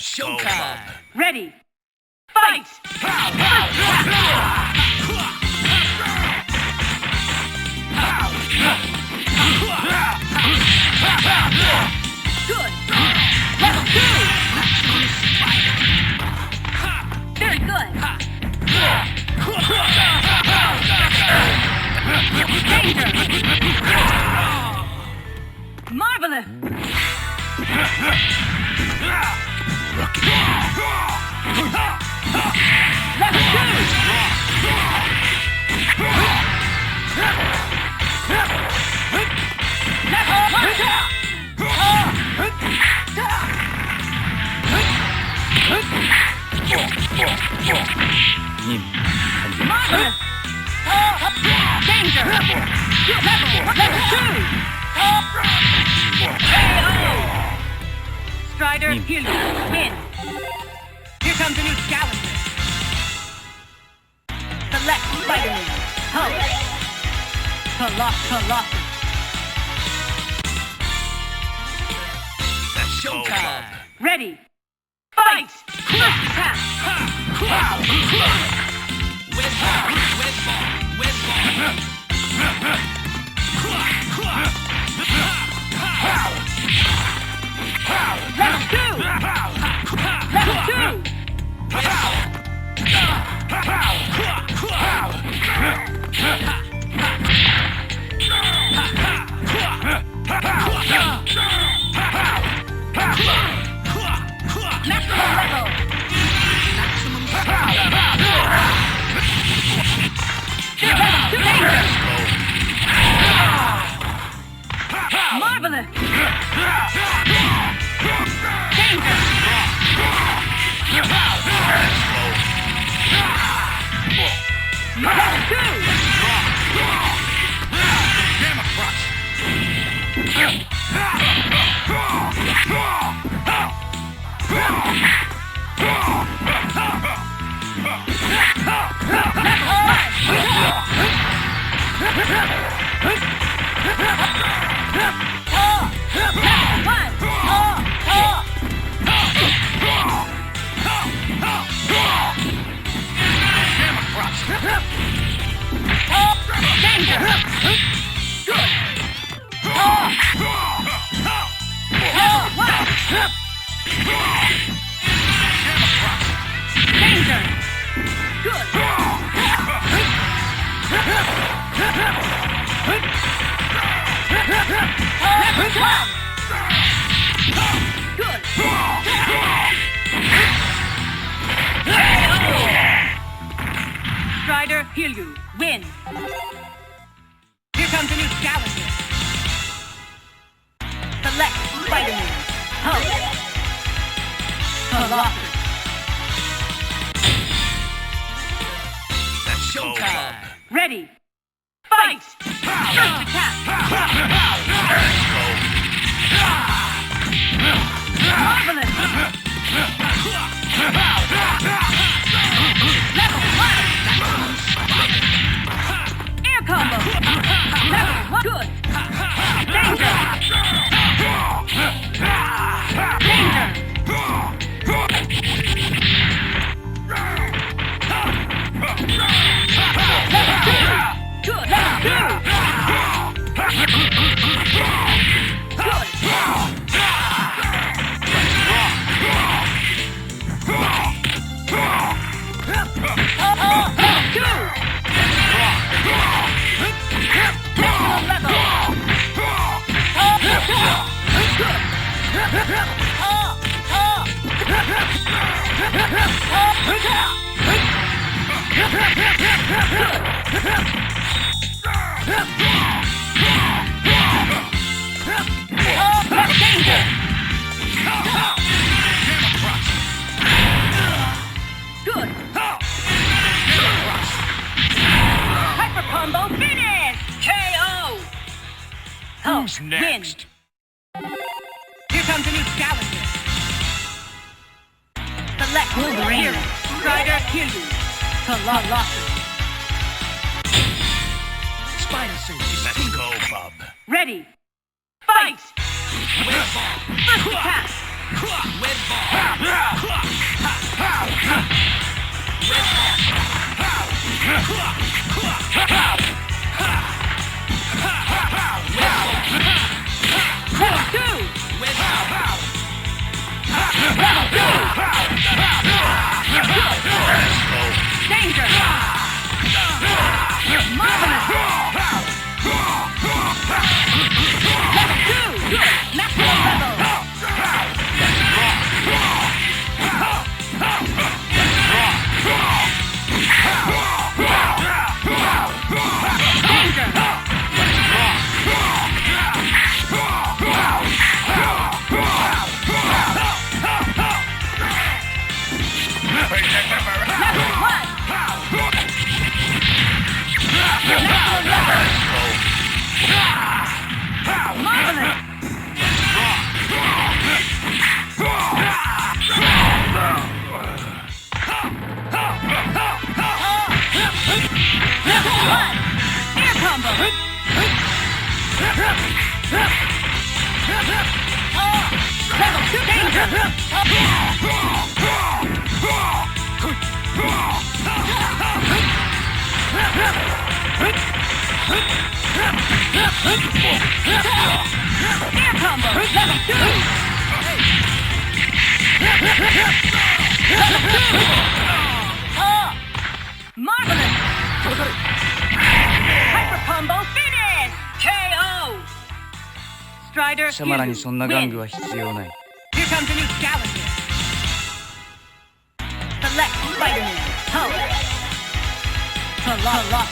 Showtime. Ready. Fight! Good. Level 2. Very good. Danger. Marvelous. Level 2. Marvelous. Danger. Level 2. Strider, heal you. Win. Here comes a new challenger. Select Spider-Man. Hulk. Colossus. Showtime. Ready. Fight! Close attack! Where's ball? Level 2! Level 2! Marvelous! Danger! Level 2! Strider, heal you. Win. Here comes a new challenger. Select Spider-Man. Hulk. Colossus. Showtime. Ready. Fight! First attack. Marvelous. Level 1. Air combo. Level 1. Good. Danger. Danger. Level 2. Good. Level 2. Good. Good. Hyper combo finish! KO! Who's next? Win. Here comes a new challenger. Select Wolverine. Strider, kill you. Colossus. Spider suit. Let's go, Bub. Ready. Fight! First attack. Red ball. Danger! Marvelous! Level 2! Maximum level! Danger! Level 1! Maximum level! Marvelous! Level 1! Air combo! Level 2 danger! Air combo! Level 2! Marvelous! Hyper combo finish! KO! Strider, 貴様らにそんな玩具 win. は必要ない。 Here comes a new challenger. Select Spider-Man. Colossus.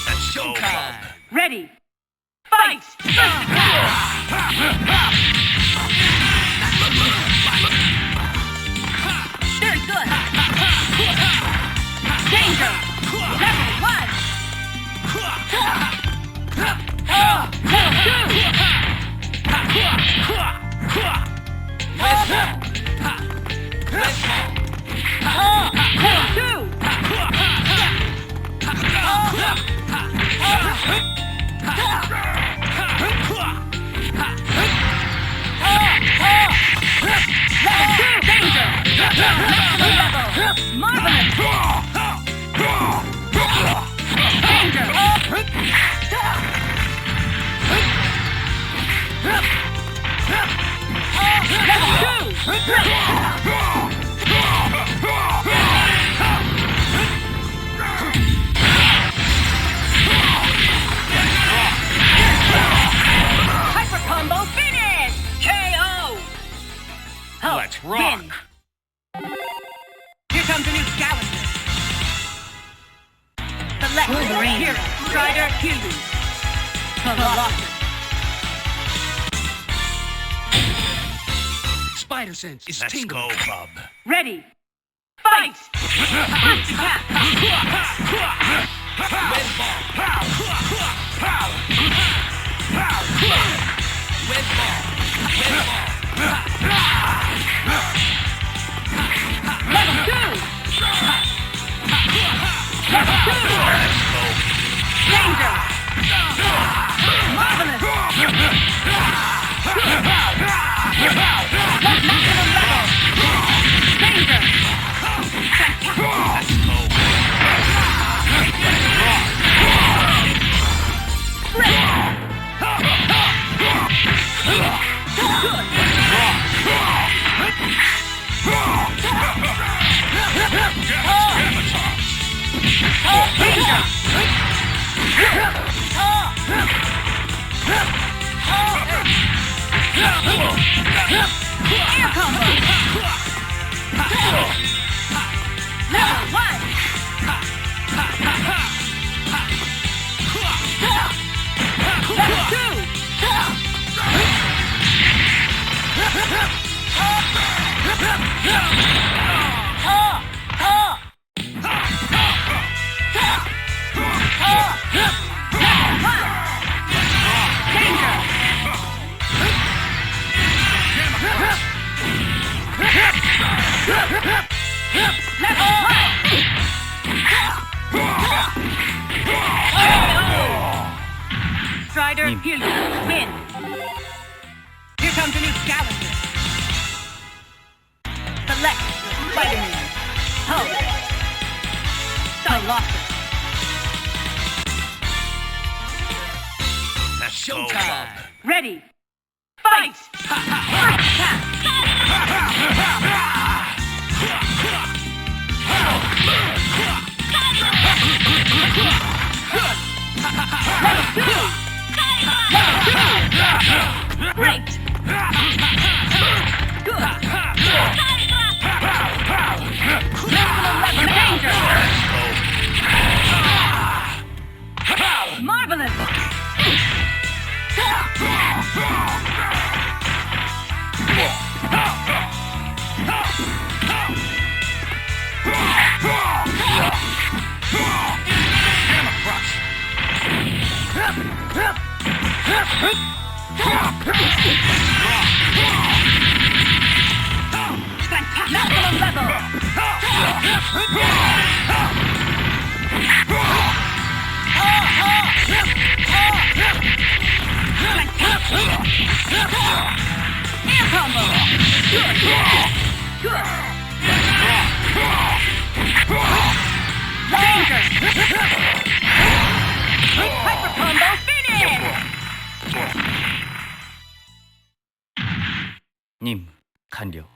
That's showtime. Ready. Fight! Very good. Danger. Level 1. Hyper combo finish! KO! Let's rock. Win. Here comes a new challenger. Select hero. Strider Kiryu. Colossus. Spider sense is Let's tingling. go, bub. Ready. Fight! Punch attack! Red ball. Red ball. Level 2! Level 2! Danger! Marvelous! Maximum level! Danger! Let's go. Air combo! Level 1! Level 2! Strider, Kiryu, win. comes a new challenger. Select your Spider-Man. Hold. Colossus. That's showtime. Ready. Fight! First attack. Great! Danger! Marvelous! Maximum level! Air combo! Danger! Hyper combo finish! 님, 간료.